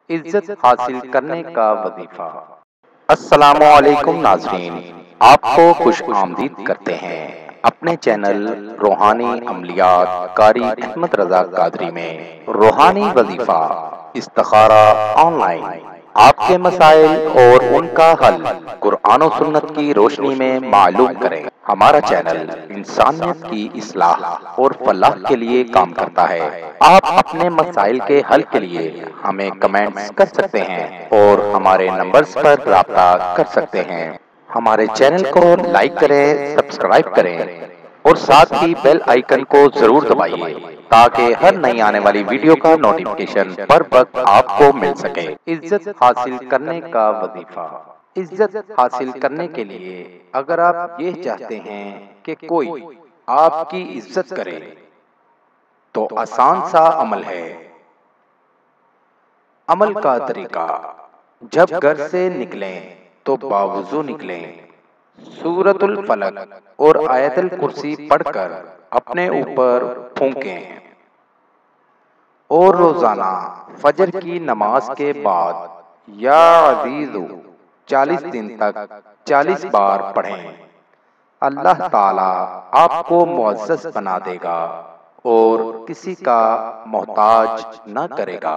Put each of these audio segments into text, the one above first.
عزت حاصل کرنے کا وظیفہ۔ السلام علیکم ناظرین، آپ کو خوش آمدید کرتے ہیں اپنے چینل روحانی عملیات قاری احمد رضا قادری میں۔ روحانی وظیفہ استخارہ آن لائن، آپ کے مسائل اور ان کا حل قرآن و سنت کی روشنی میں معلوم کریں۔ ہمارا چینل انسانیت کی اصلاح اور فلاح کے لیے کام کرتا ہے۔ آپ اپنے مسائل کے حل کے لیے ہمیں کمنٹس کر سکتے ہیں اور ہمارے نمبرز پر رابطہ کر سکتے ہیں۔ ہمارے چینل کو لائک کریں، سبسکرائب کریں اور ساتھ ہی بیل آئیکن کو ضرور دبائیے تاکہ ہر نئی آنے والی ویڈیو کا نوٹیفیکیشن بر وقت آپ کو مل سکے۔ عزت حاصل کرنے کا وظیفہ۔ عزت حاصل کرنے کے لیے اگر آپ یہ چاہتے ہیں کہ کوئی آپ کی عزت کرے تو آسان سا عمل ہے۔ عمل کا طریقہ: جب گھر سے نکلیں تو باوضو نکلیں، سورۃ الفلق اور آیت الکرسی پڑھ کر اپنے اوپر پھونکیں اور روزانہ فجر کی نماز کے بعد یا عزیزو 40 دن تک 40 بار پڑھیں۔ اللہ تعالیٰ آپ کو معزز بنا دے گا اور کسی کا محتاج نہ کرے گا۔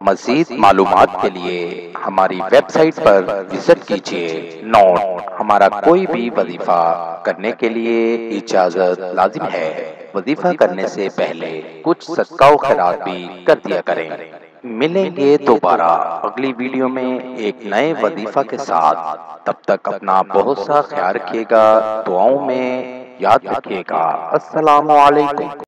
مزید معلومات کے لیے ہماری ویب سائٹ پر وزٹ کیجیے۔ نوٹ: ہمارا کوئی بھی وظیفہ کرنے کے لیے اجازت لازم ہے۔ وظیفہ کرنے سے پہلے کچھ صدقہ و خیرات بھی کر دیا کریں۔ ملیں گے دوبارہ اگلی ویڈیو میں ایک نئے وظیفہ کے ساتھ۔ تب تک اپنا بہت سا خیال رکھیے گا، دعاؤں میں یاد رکھیے گا۔ السلام علیکم۔